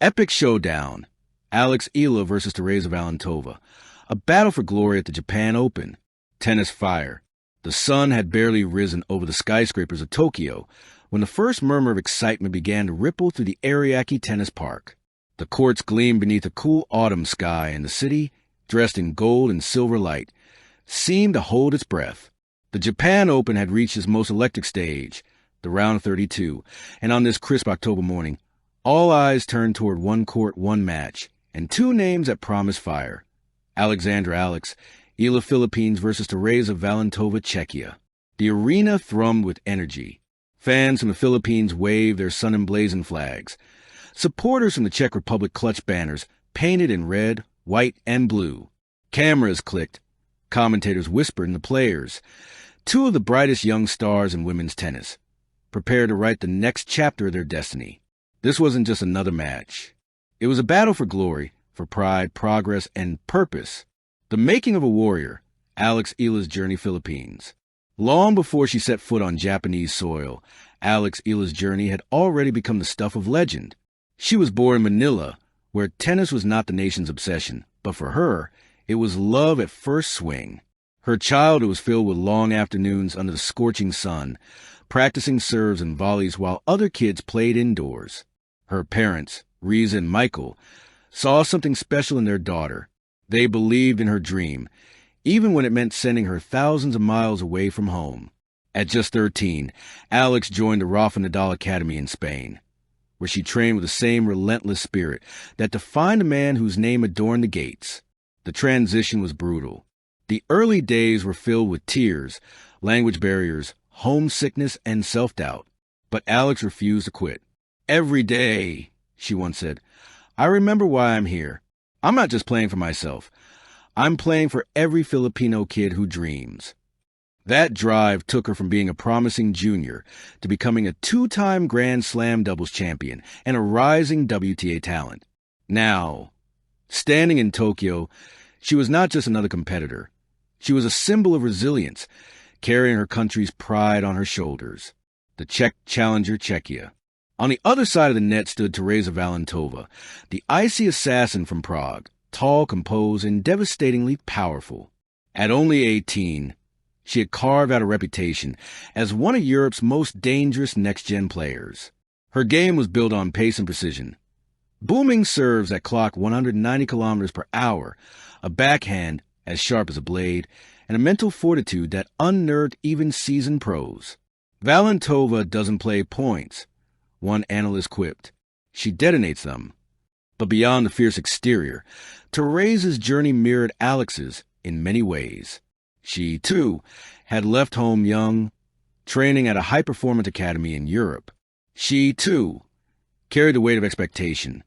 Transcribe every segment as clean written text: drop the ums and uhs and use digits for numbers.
Epic Showdown. Eala versus Tereza Valentová. A battle for glory at the Japan Open. Tennis fire. The sun had barely risen over the skyscrapers of Tokyo when the first murmur of excitement began to ripple through the Ariake Tennis Park. The courts gleamed beneath a cool autumn sky, and the city, dressed in gold and silver light, seemed to hold its breath. The Japan Open had reached its most electric stage, the round of 32, and on this crisp October morning, all eyes turned toward one court, one match, and two names that promised fire. Alexandra Eala Philippines versus Tereza Valentová Czechia. The arena thrummed with energy. Fans from the Philippines waved their sun-emblazoned flags. Supporters from the Czech Republic clutched banners painted in red, white, and blue. Cameras clicked. Commentators whispered in the players, two of the brightest young stars in women's tennis, prepared to write the next chapter of their destiny. This wasn't just another match. It was a battle for glory, for pride, progress, and purpose. The making of a warrior, Eala's journey Philippines. Long before she set foot on Japanese soil, Eala's journey had already become the stuff of legend. She was born in Manila, where tennis was not the nation's obsession, but for her, it was love at first swing. Her childhood was filled with long afternoons under the scorching sun, practicing serves and volleys while other kids played indoors. Her parents, Riza and Michael, saw something special in their daughter. They believed in her dream, even when it meant sending her thousands of miles away from home. At just 13, Alex joined the Rafa Nadal Academy in Spain, where she trained with the same relentless spirit that defined a man whose name adorned the gates. The transition was brutal. The early days were filled with tears, language barriers, homesickness, and self-doubt. But Alex refused to quit. "Every day," she once said, "I remember why I'm here. I'm not just playing for myself. I'm playing for every Filipino kid who dreams." That drive took her from being a promising junior to becoming a two-time Grand Slam doubles champion and a rising WTA talent. Now, standing in Tokyo, she was not just another competitor. She was a symbol of resilience, carrying her country's pride on her shoulders. The Czech challenger Czechia. On the other side of the net stood Tereza Valentová, the icy assassin from Prague, tall, composed, and devastatingly powerful. At only 18, she had carved out a reputation as one of Europe's most dangerous next-gen players. Her game was built on pace and precision. Booming serves that clocked 190 kilometers per hour, a backhand as sharp as a blade, and a mental fortitude that unnerved even seasoned pros. Valentová doesn't play points, one analyst quipped. She detonates them. But beyond the fierce exterior, Tereza's journey mirrored Alex's in many ways. She, too, had left home young, training at a high-performance academy in Europe. She, too, carried the weight of expectation,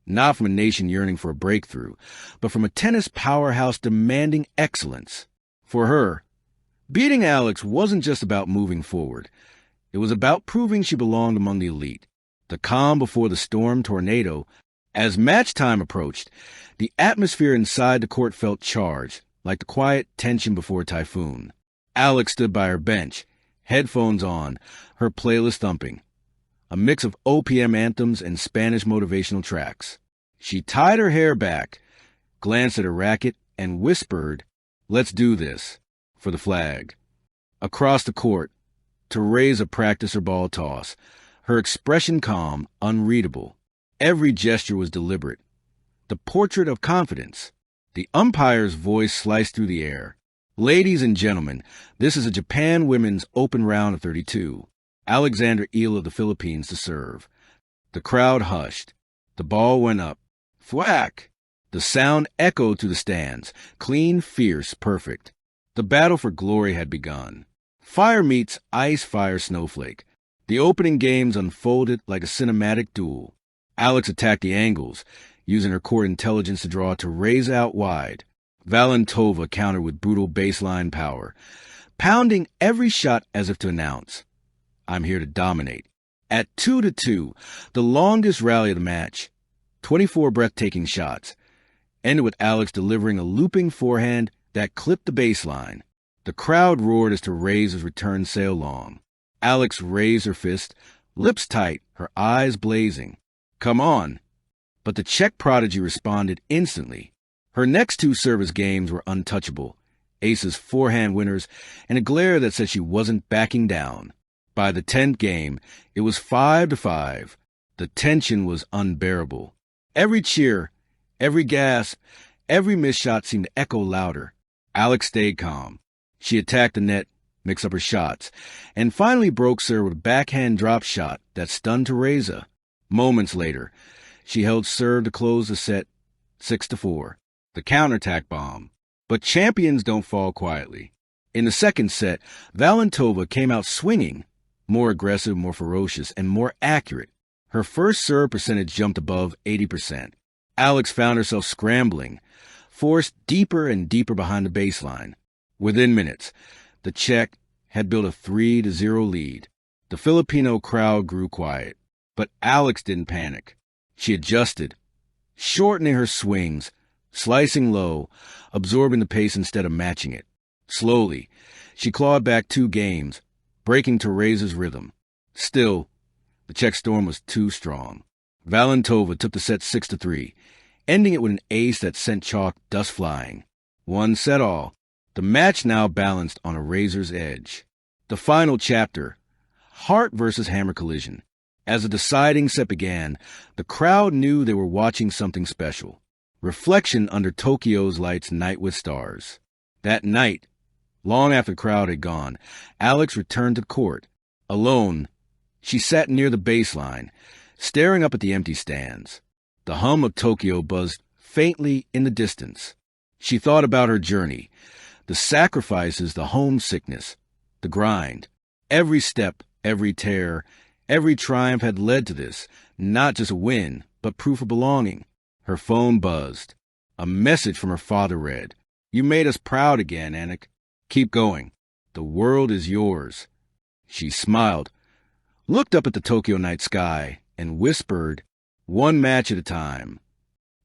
not from a nation yearning for a breakthrough, but from a tennis powerhouse demanding excellence. For her, beating Alex wasn't just about moving forward. It was about proving she belonged among the elite. The calm before the storm tornado. As match time approached, the atmosphere inside the court felt charged, like the quiet tension before a typhoon. Alex stood by her bench, headphones on, her playlist thumping. A mix of OPM anthems and Spanish motivational tracks. She tied her hair back, glanced at her racket, and whispered, "Let's do this," for the flag. Across the court, Tereza practiced her ball toss, her expression calm, unreadable. Every gesture was deliberate. The portrait of confidence. The umpire's voice sliced through the air. "Ladies and gentlemen, this is a Japan Women's Open round of 32. Alexandra Eala of the Philippines to serve." The crowd hushed. The ball went up. Thwack! The sound echoed through the stands. Clean, fierce, perfect. The battle for glory had begun. Fire meets ice, fire, snowflake. The opening games unfolded like a cinematic duel. Alex attacked the angles, using her court intelligence to draw Tereza out wide. Valentová countered with brutal baseline power, pounding every shot as if to announce, "I'm here to dominate." At 2-2, the longest rally of the match, 24 breathtaking shots, ended with Alex delivering a looping forehand that clipped the baseline. The crowd roared as Tereza's return sailed long. Alex raised her fist, lips tight, her eyes blazing. "Come on. but the Czech prodigy responded instantly. Her next two service games were untouchable, aces forehand winners, and a glare that said she wasn't backing down. By the 10th game, it was 5-5. The tension was unbearable. Every cheer, every gasp, every missed shot seemed to echo louder. Alex stayed calm. She attacked the net, mixed up her shots, and finally broke serve with a backhand drop shot that stunned Tereza. Moments later, she held serve to close the set 6-4, the counterattack bomb. But champions don't fall quietly. In the second set, Valentová came out swinging, more aggressive, more ferocious, and more accurate. Her first serve percentage jumped above 80%. Alex found herself scrambling, forced deeper and deeper behind the baseline. Within minutes, the Czech had built a 3-0 lead. The Filipino crowd grew quiet, but Alex didn't panic. She adjusted, shortening her swings, slicing low, absorbing the pace instead of matching it. Slowly, she clawed back 2 games, breaking Tereza's rhythm. Still, the Czech storm was too strong. Valentová took the set 6-3, ending it with an ace that sent chalk dust flying. 1 set all. The match now balanced on a razor's edge. The final chapter, heart versus hammer collision. As the deciding set began, the crowd knew they were watching something special. Reflection under Tokyo's lights night with stars. That night, long after the crowd had gone, Alex returned to the court. Alone, she sat near the baseline, staring up at the empty stands. The hum of Tokyo buzzed faintly in the distance. She thought about her journey, the sacrifices, the homesickness, the grind. Every step, every tear, every triumph had led to this, not just a win, but proof of belonging. Her phone buzzed. A message from her father read, "You made us proud again, Anik. Keep going. The world is yours." She smiled, looked up at the Tokyo night sky, and whispered, "One match at a time."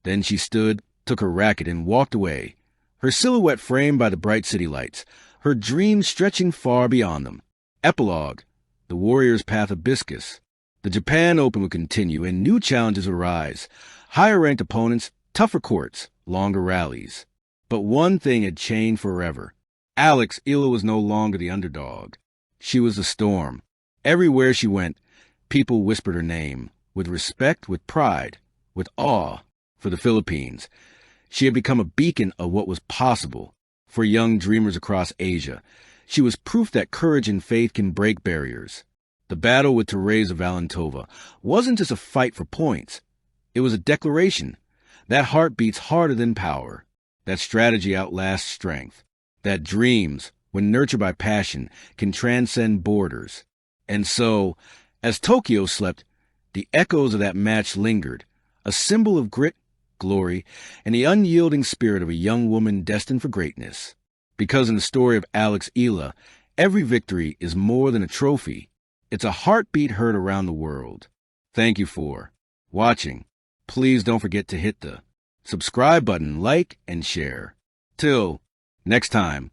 Then she stood, took her racket, and walked away, her silhouette framed by the bright city lights, her dreams stretching far beyond them. Epilogue: the Warriors' path of Biscus. The Japan Open would continue, and new challenges would arise. Higher-ranked opponents, tougher courts, longer rallies. But one thing had changed forever. Eala was no longer the underdog. She was the storm. Everywhere she went, people whispered her name, with respect, with pride, with awe. For the Philippines, she had become a beacon of what was possible. For young dreamers across Asia, she was proof that courage and faith can break barriers. The battle with Tereza Valentová wasn't just a fight for points. It was a declaration. That heart beats harder than power. That strategy outlasts strength. That dreams, when nurtured by passion, can transcend borders. And so, as Tokyo slept, the echoes of that match lingered, a symbol of grit, glory, and the unyielding spirit of a young woman destined for greatness. Because in the story of Eala, every victory is more than a trophy. It's a heartbeat heard around the world. Thank you for watching. Please don't forget to hit the subscribe button, like, and share. Till next time.